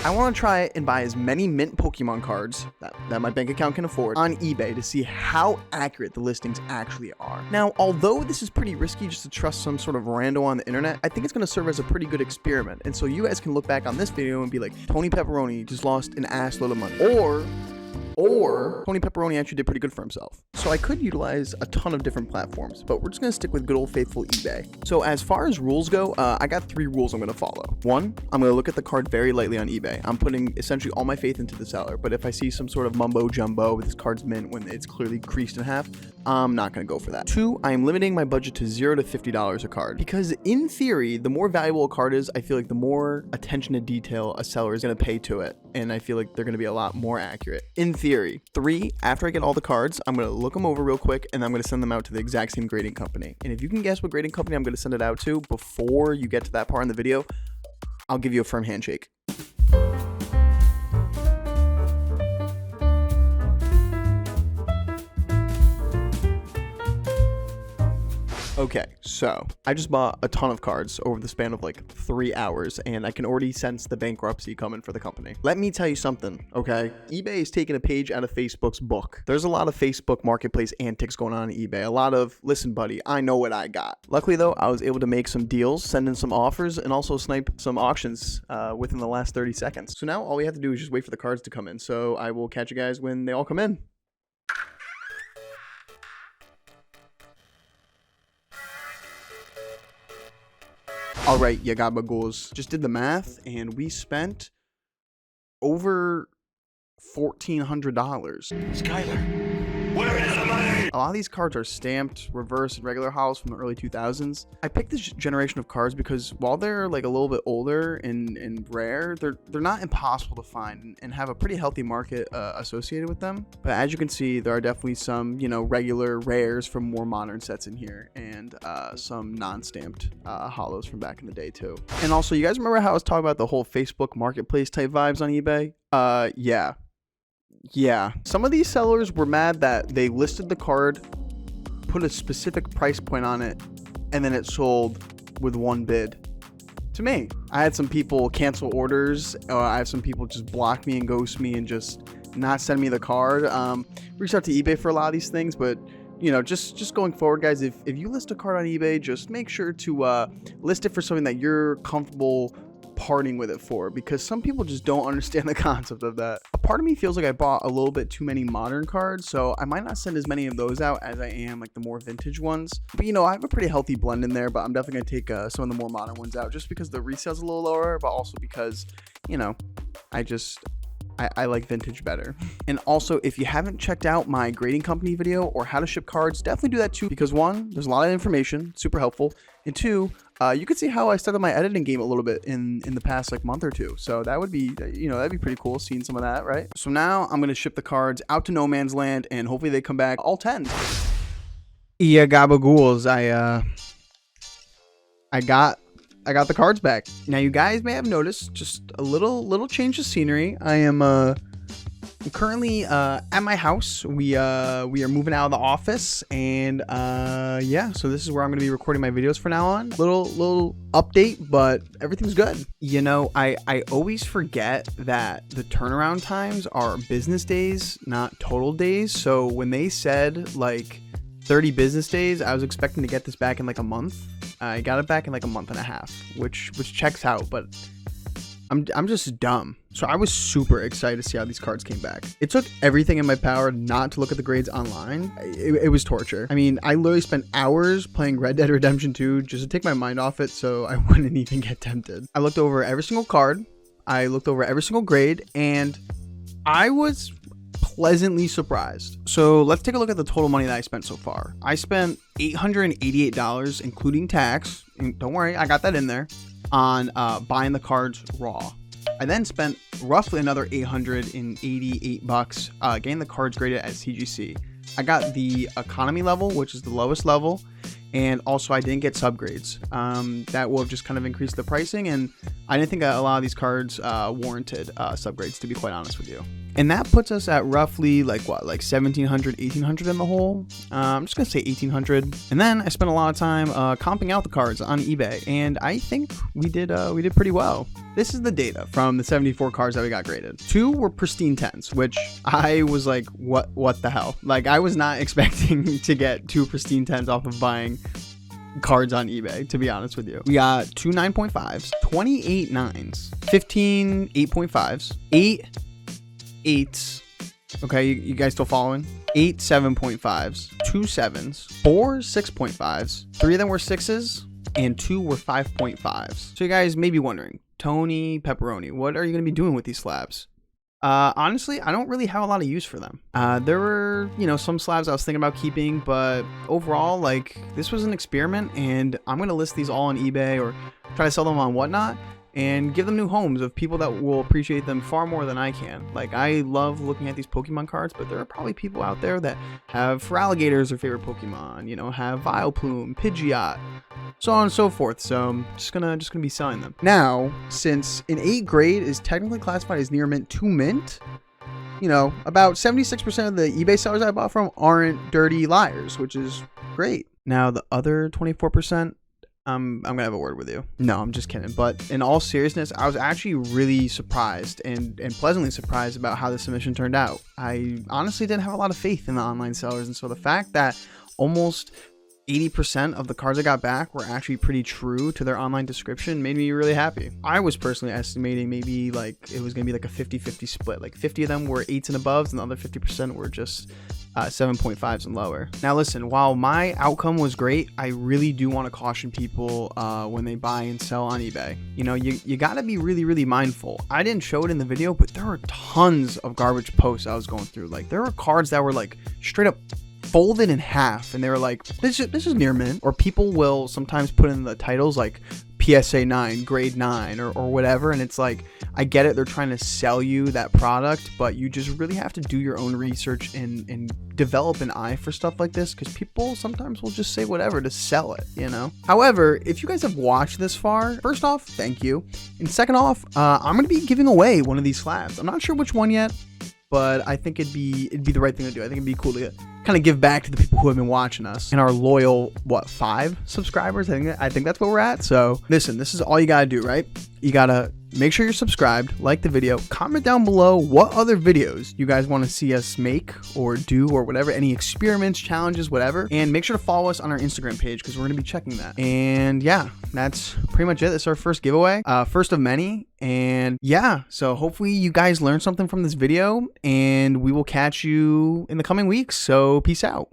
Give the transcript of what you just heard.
I want to try and buy as many mint Pokemon cards that my bank account can afford on eBay to see how accurate the listings actually are. Now, although this is pretty risky just to trust some sort of rando on the internet, I think it's going to serve as a pretty good experiment. And so you guys can look back on this video and be like, Tony Pepperoni just lost an ass load of money. Or Tony Pepperoni actually did pretty good for himself. So I could utilize a ton of different platforms, but we're just going to stick with good old faithful eBay. So as far as rules go, I got 3 rules I'm going to follow. 1, I'm going to look at the card very lightly on eBay. I'm putting essentially all my faith into the seller, but if I see some sort of mumbo jumbo with this card's mint when it's clearly creased in half, I'm not going to go for that. 2, I am limiting my budget to $0 to $50 a card, because in theory, the more valuable a card is, I feel like the more attention to detail a seller is going to pay to it, and I feel like they're going to be a lot more accurate. In theory. 3, after I get all the cards, I'm going to look them over real quick, and I'm going to send them out to the exact same grading company. And if you can guess what grading company I'm going to send it out to before you get to that part in the video, I'll give you a firm handshake. Okay, so I just bought a ton of cards over the span of like 3 hours, and I can already sense the bankruptcy coming for the company. Let me tell you something, okay? eBay is taking a page out of Facebook's book. There's a lot of Facebook marketplace antics going on eBay. A lot of, listen, buddy, I know what I got. Luckily, though, I was able to make some deals, send in some offers, and also snipe some auctions within the last 30 seconds. So now all we have to do is just wait for the cards to come in. So I will catch you guys when they all come in. All right, you gabagools. Just did the math, and we spent over $1,400. Skyler, where is the money? A lot of these cards are stamped, reverse, and regular holos from the early 2000s. I picked this generation of cards because while they're like a little bit older and rare, they're not impossible to find and have a pretty healthy market associated with them. But as you can see, there are definitely some, regular rares from more modern sets in here, and some non-stamped holos from back in the day too. And also, you guys remember how I was talking about the whole Facebook marketplace type vibes on eBay? Yeah. Some of these sellers were mad that they listed the card, put a specific price point on it, and then it sold with one bid. To me, I had some people cancel orders. I have some people just block me and ghost me and just not send me the card. Reach out to eBay for a lot of these things, but just going forward, guys, if you list a card on eBay, just make sure to list it for something that you're comfortable parting with it for, because some people just don't understand the concept of that. A part of me feels like I bought a little bit too many modern cards, so I might not send as many of those out as I am like the more vintage ones. But I have a pretty healthy blend in there, but I'm definitely gonna take some of the more modern ones out just because the resale's a little lower, but also because I like vintage better. And also, if you haven't checked out my grading company video or how to ship cards, definitely do that too, because 1, there's a lot of information, super helpful, and 2, you can see how I started my editing game a little bit in the past month or 2. So that would be, that'd be pretty cool seeing some of that, right? So now I'm going to ship the cards out to no man's land, and hopefully they come back all 10s. Yeah, gabagools, I got the cards back. Now, you guys may have noticed just a little change of scenery. I am currently at my house. We are moving out of the office, and so this is where I'm going to be recording my videos from now on. Little update, but everything's good. I always forget that the turnaround times are business days, not total days. So when they said like 30 business days, I was expecting to get this back in like a month. I got it back in like a month and a half, which checks out, but I'm just dumb. So I was super excited to see how these cards came back. It took everything in my power not to look at the grades online. It was torture. I mean, I literally spent hours playing Red Dead Redemption 2 just to take my mind off it so I wouldn't even get tempted. I looked over every single card. I looked over every single grade, and I was pleasantly surprised. So let's take a look at the total money that I spent so far. I spent $888, including tax. And don't worry, I got that in there, on buying the cards raw. I then spent roughly another $888 getting the cards graded at CGC. I got the economy level, which is the lowest level, and also I didn't get subgrades. That will have just kind of increased the pricing, and I didn't think a lot of these cards warranted subgrades, to be quite honest with you. And that puts us at roughly like what, like 1700, 1800 in the hole. I'm just gonna say 1800. And then I spent a lot of time comping out the cards on eBay, and I think we did pretty well. This is the data from the 74 cards that we got graded. 2 were pristine 10s, which I was like, what the hell? Like, I was not expecting to get 2 pristine 10s off of buying cards on eBay, to be honest with you. We got 2 9.5s, 28 9s, 15 8.5s, 8 8s. Okay, you guys still following? 8 7.5s, 2 7s, 4 6.5s, 3 of them were 6s, and 2 were 5.5s. So you guys may be wondering, Tony Pepperoni, what are you going to be doing with these slabs? Honestly, I don't really have a lot of use for them. There were, some slabs I was thinking about keeping, but overall, like, this was an experiment, and I'm going to list these all on eBay or try to sell them on Whatnot and give them new homes of people that will appreciate them far more than I can. Like, I love looking at these Pokemon cards, but there are probably people out there that have Feraligatr as their favorite Pokemon, have Vileplume, Pidgeot, so on and so forth. So I'm just gonna be selling them. Now, since an 8 grade is technically classified as near mint to mint, about 76% of the eBay sellers I bought from aren't dirty liars, which is great. Now, the other 24%, I'm gonna have a word with you. No, I'm just kidding. But in all seriousness, I was actually really surprised and pleasantly surprised about how the submission turned out. I honestly didn't have a lot of faith in the online sellers, and so the fact that almost 80% of the cards I got back were actually pretty true to their online description made me really happy. I was personally estimating maybe like it was gonna be like a 50-50 split. Like 50 of them were 8s and above, and the other 50% were just 7.5s and lower. Now listen, while my outcome was great, I really do want to caution people when they buy and sell on eBay. You gotta be really, really mindful. I didn't show it in the video, but there were tons of garbage posts I was going through. Like, there were cards that were like straight up folded in half, and they were like, this is near mint. Or people will sometimes put in the titles like PSA 9, grade 9, or whatever, and it's like, I get it, they're trying to sell you that product, but you just really have to do your own research and develop an eye for stuff like this, because people sometimes will just say whatever to sell it, However, if you guys have watched this far, first off, thank you, and second off, I'm gonna be giving away one of these slabs. I'm not sure which one yet, but I think it'd be the right thing to do. I think it'd be cool to kind of give back to the people who have been watching us and our loyal 5 subscribers. I think that's what we're at. So listen, this is all you gotta do, right? You gotta make sure you're subscribed, like the video, comment down below what other videos you guys want to see us make or do or whatever, any experiments, challenges, whatever, and make sure to follow us on our Instagram page because we're going to be checking that. And yeah, that's pretty much it. This is our first giveaway, first of many. And yeah, so hopefully you guys learned something from this video, and we will catch you in the coming weeks. So peace out.